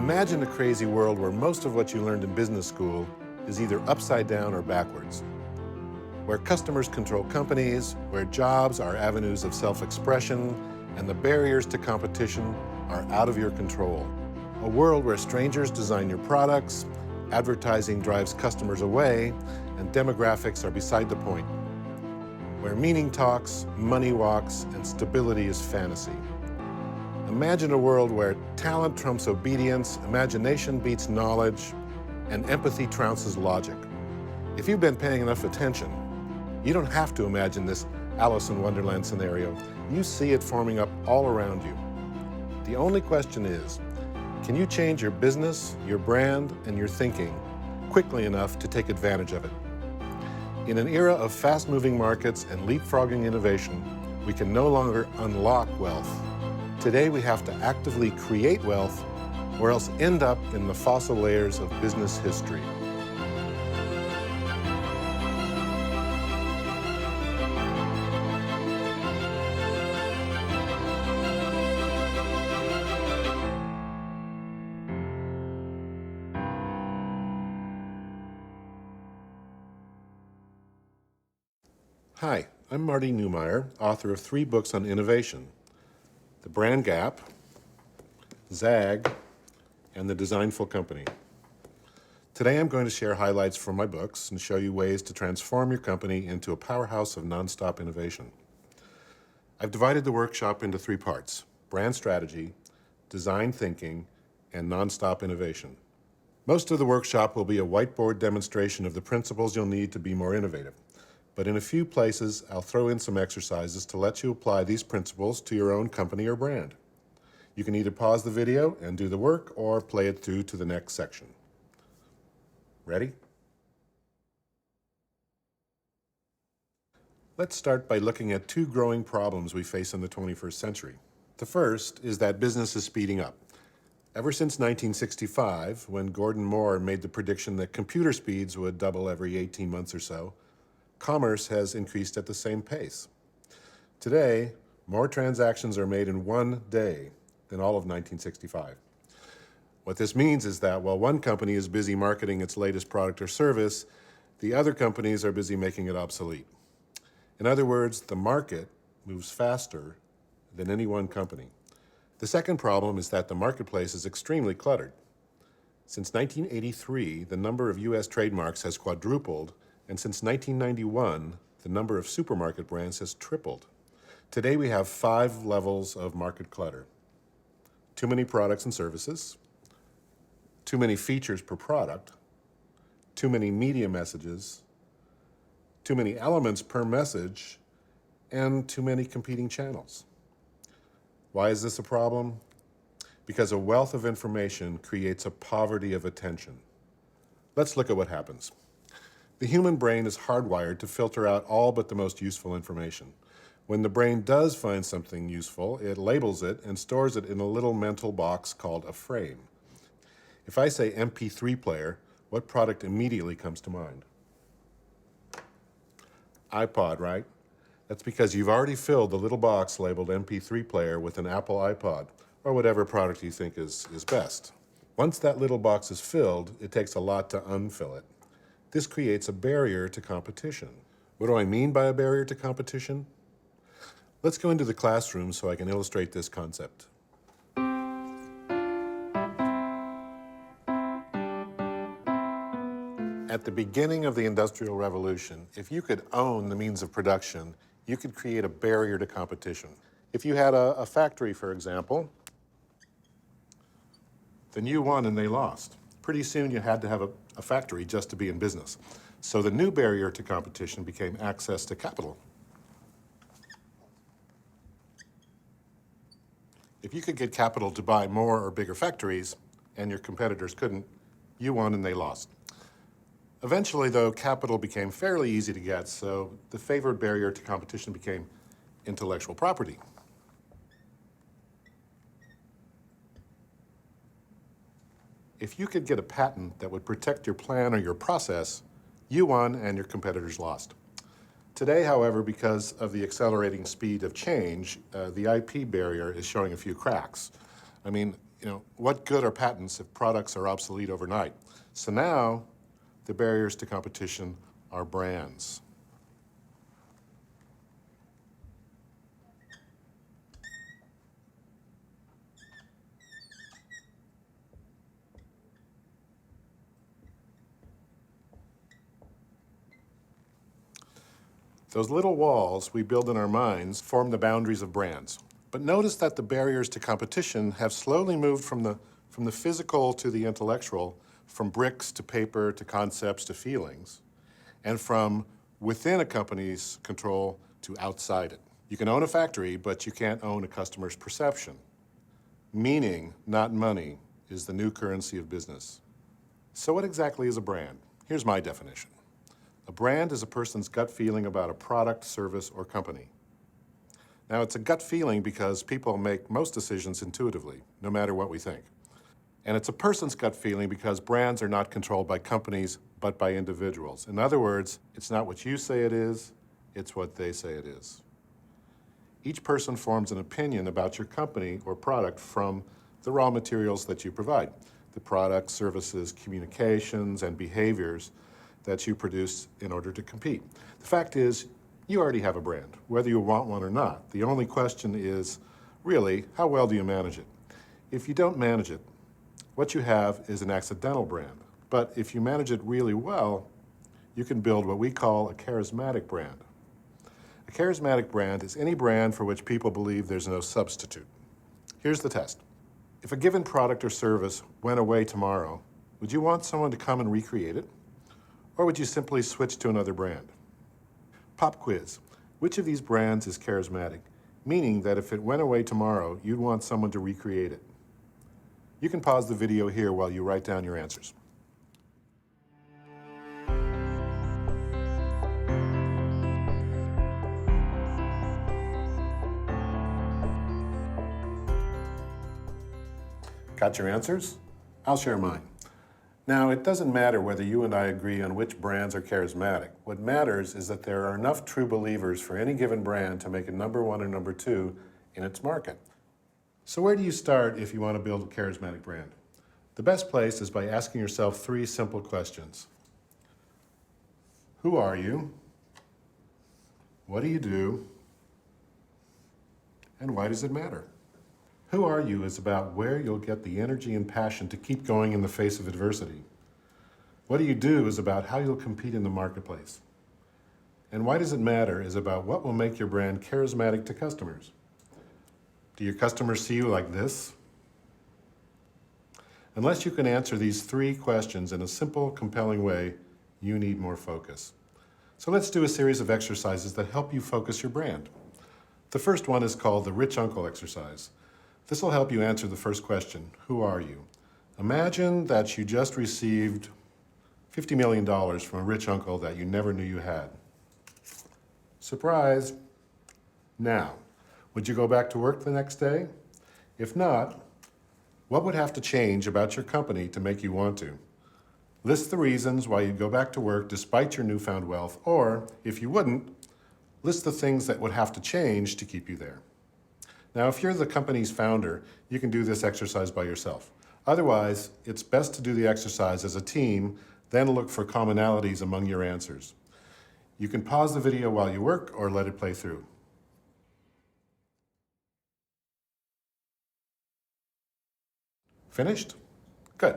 Imagine a crazy world where most of what you learned in business school is either upside down or backwards. Where customers control companies, where jobs are avenues of self-expression, and the barriers to competition are out of your control. A world where strangers design your products, advertising drives customers away, and demographics are beside the point. Where meaning talks, money walks, and stability is fantasy. Imagine a world where talent trumps obedience, imagination beats knowledge, and empathy trounces logic. If you've been paying enough attention, you don't have to imagine this Alice in Wonderland scenario. You see it forming up all around you. The only question is, can you change your business, your brand, and your thinking quickly enough to take advantage of it? In an era of fast-moving markets and leapfrogging innovation, we can no longer unlock wealth. Today we have to actively create wealth or else end up in the fossil layers of business history. Hi, I'm Marty Neumeyer, author of 3 books on innovation: The Brand Gap, Zag, and The Designful Company. Today I'm going to share highlights from my books and show you ways to transform your company into a powerhouse of nonstop innovation. I've divided the workshop into 3 parts: brand strategy, design thinking, and nonstop innovation. Most of the workshop will be a whiteboard demonstration of the principles you'll need to be more innovative. But in a few places, I'll throw in some exercises to let you apply these principles to your own company or brand. You can either pause the video and do the work or play it through to the next section. Ready? Let's start by looking at 2 growing problems we face in the 21st century. The first is that business is speeding up. Ever since 1965, when Gordon Moore made the prediction that computer speeds would double every 18 months or so, commerce has increased at the same pace. Today, more transactions are made in one day than all of 1965. What this means is that while one company is busy marketing its latest product or service, the other companies are busy making it obsolete. In other words, the market moves faster than any one company. The second problem is that the marketplace is extremely cluttered. Since 1983, the number of U.S. trademarks has quadrupled, and since 1991, the number of supermarket brands has tripled. Today we have 5 levels of market clutter: too many products and services, too many features per product, too many media messages, too many elements per message, and too many competing channels. Why is this a problem? Because a wealth of information creates a poverty of attention. Let's look at what happens. The human brain is hardwired to filter out all but the most useful information. When the brain does find something useful, it labels it and stores it in a little mental box called a frame. If I say MP3 player, what product immediately comes to mind? iPod, right? That's because you've already filled the little box labeled MP3 player with an Apple iPod, or whatever product you think is best. Once that little box is filled, it takes a lot to unfill it. This creates a barrier to competition. What do I mean by a barrier to competition? Let's go into the classroom so I can illustrate this concept. At the beginning of the Industrial Revolution, if you could own the means of production, you could create a barrier to competition. If you had a factory, for example, then you won and they lost. Pretty soon you had to have a factory just to be in business. So the new barrier to competition became access to capital. If you could get capital to buy more or bigger factories, and your competitors couldn't, you won and they lost. Eventually, though, capital became fairly easy to get, so the favored barrier to competition became intellectual property. If you could get a patent that would protect your plan or your process, you won and your competitors lost. Today, however, because of the accelerating speed of change, the IP barrier is showing a few cracks. I mean, What good are patents if products are obsolete overnight? So now the barriers to competition are brands. Those little walls we build in our minds form the boundaries of brands. But notice that the barriers to competition have slowly moved from the physical to the intellectual, from bricks to paper to concepts to feelings, and from within a company's control to outside it. You can own a factory, but you can't own a customer's perception. Meaning, not money, is the new currency of business. So what exactly is a brand? Here's my definition. A brand is a person's gut feeling about a product, service, or company. Now, it's a gut feeling because people make most decisions intuitively, no matter what we think. And it's a person's gut feeling because brands are not controlled by companies, but by individuals. In other words, it's not what you say it is, it's what they say it is. Each person forms an opinion about your company or product from the raw materials that you provide, the products, services, communications, and behaviors that you produce in order to compete. The fact is, you already have a brand, whether you want one or not. The only question is, really, how well do you manage it? If you don't manage it, what you have is an accidental brand. But if you manage it really well, you can build what we call a charismatic brand. A charismatic brand is any brand for which people believe there's no substitute. Here's the test. If a given product or service went away tomorrow, would you want someone to come and recreate it? Or would you simply switch to another brand? Pop quiz. Which of these brands is charismatic? Meaning that if it went away tomorrow, you'd want someone to recreate it. You can pause the video here while you write down your answers. Got your answers? I'll share mine. Now, it doesn't matter whether you and I agree on which brands are charismatic. What matters is that there are enough true believers for any given brand to make it number one or number two in its market. So where do you start if you want to build a charismatic brand? The best place is by asking yourself three simple questions. Who are you? What do you do? And why does it matter? Who are you is about where you'll get the energy and passion to keep going in the face of adversity. What do you do is about how you'll compete in the marketplace. And why does it matter is about what will make your brand charismatic to customers. Do your customers see you like this? Unless you can answer these three questions in a simple, compelling way, you need more focus. So let's do a series of exercises that help you focus your brand. The first one is called the Rich Uncle exercise. This will help you answer the first question, who are you? Imagine that you just received $50 million from a rich uncle that you never knew you had. Surprise! Now, would you go back to work the next day? If not, what would have to change about your company to make you want to? List the reasons why you'd go back to work despite your newfound wealth, or, if you wouldn't, list the things that would have to change to keep you there. Now, if you're the company's founder, you can do this exercise by yourself. Otherwise, it's best to do the exercise as a team, then look for commonalities among your answers. You can pause the video while you work or let it play through. Finished? Good.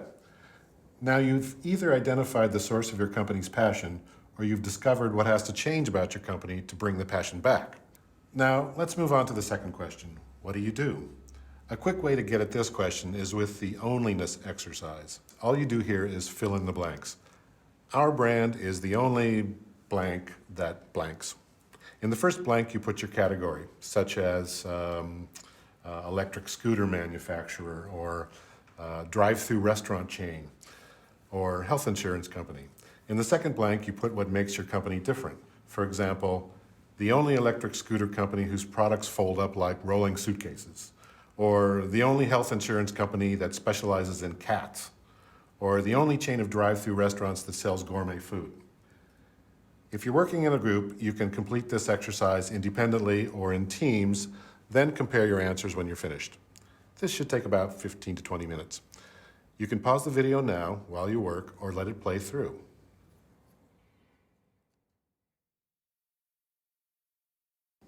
Now you've either identified the source of your company's passion or you've discovered what has to change about your company to bring the passion back. Now, let's move on to the second question. What do you do? A quick way to get at this question is with the onlyness exercise. All you do here is fill in the blanks. Our brand is the only blank that blanks. In the first blank, you put your category, such as electric scooter manufacturer or drive-through restaurant chain or health insurance company. In the second blank, you put what makes your company different. For example, the only electric scooter company whose products fold up like rolling suitcases, or the only health insurance company that specializes in cats, or the only chain of drive-through restaurants that sells gourmet food. If you're working in a group, you can complete this exercise independently or in teams, then compare your answers when you're finished. This should take about 15 to 20 minutes. You can pause the video now while you work or let it play through.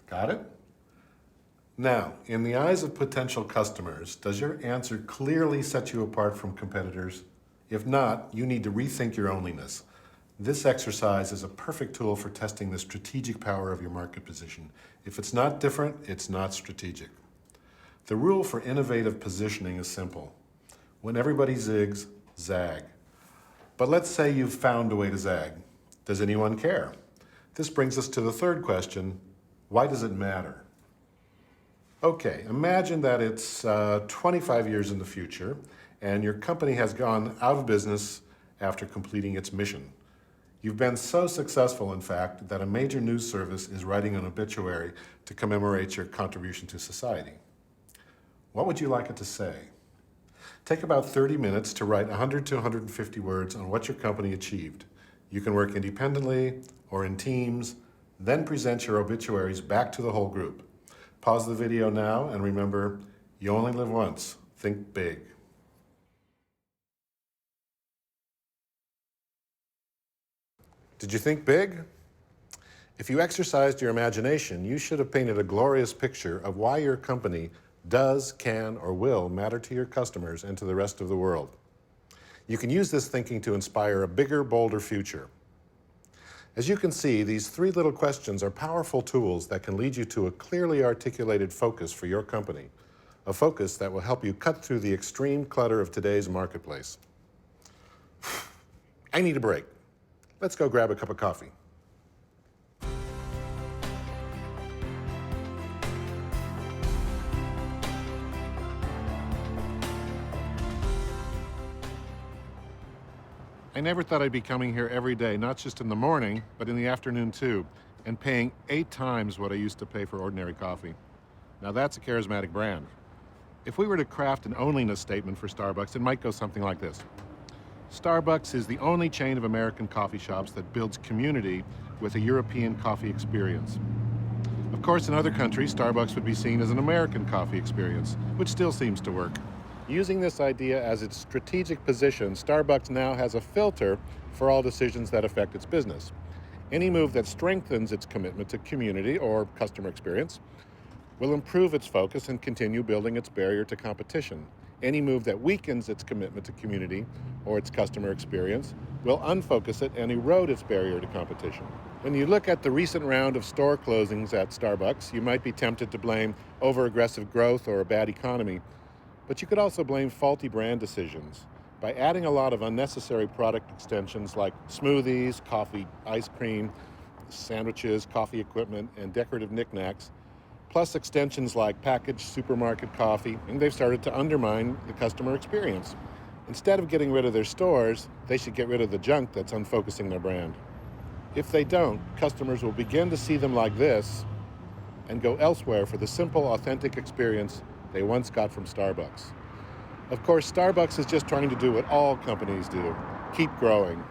Got it? Now, in the eyes of potential customers, does your answer clearly set you apart from competitors? If not, you need to rethink your onlyness. This exercise is a perfect tool for testing the strategic power of your market position. If it's not different, it's not strategic. The rule for innovative positioning is simple. When everybody zigs, zag. But let's say you've found a way to zag. Does anyone care? This brings us to the third question. Why does it matter? Okay, imagine that it's 25 years in the future and your company has gone out of business after completing its mission. You've been so successful, in fact, that a major news service is writing an obituary to commemorate your contribution to society. What would you like it to say? Take about 30 minutes to write 100 to 150 words on what your company achieved. You can work independently or in teams, then present your obituaries back to the whole group. Pause the video now and remember, you only live once. Think big. Did you think big? If you exercised your imagination, you should have painted a glorious picture of why your company does, can, or will matter to your customers and to the rest of the world. You can use this thinking to inspire a bigger, bolder future. As you can see, these three little questions are powerful tools that can lead you to a clearly articulated focus for your company, a focus that will help you cut through the extreme clutter of today's marketplace. I need a break. Let's go grab a cup of coffee. I never thought I'd be coming here every day, not just in the morning, but in the afternoon too, and paying 8 times what I used to pay for ordinary coffee. Now that's a charismatic brand. If we were to craft an onlyness statement for Starbucks, it might go something like this. Starbucks is the only chain of American coffee shops that builds community with a European coffee experience. Of course, in other countries, Starbucks would be seen as an American coffee experience, which still seems to work. Using this idea as its strategic position, Starbucks now has a filter for all decisions that affect its business. Any move that strengthens its commitment to community or customer experience will improve its focus and continue building its barrier to competition. Any move that weakens its commitment to community or its customer experience will unfocus it and erode its barrier to competition. When you look at the recent round of store closings at Starbucks, you might be tempted to blame over-aggressive growth or a bad economy. But you could also blame faulty brand decisions. By adding a lot of unnecessary product extensions like smoothies, coffee, ice cream, sandwiches, coffee equipment, and decorative knickknacks, plus extensions like packaged supermarket coffee, and they've started to undermine the customer experience. Instead of getting rid of their stores, they should get rid of the junk that's unfocusing their brand. If they don't, customers will begin to see them like this and go elsewhere for the simple, authentic experience they once got from Starbucks. Of course, Starbucks is just trying to do what all companies do, keep growing.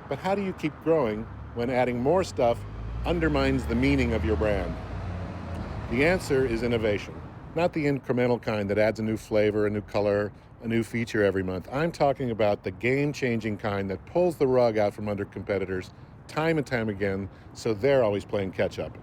But how do you keep growing when adding more stuff undermines the meaning of your brand? The answer is innovation, not the incremental kind that adds a new flavor, a new color, a new feature every month. I'm talking about the game-changing kind that pulls the rug out from under competitors time and time again, so they're always playing catch-up.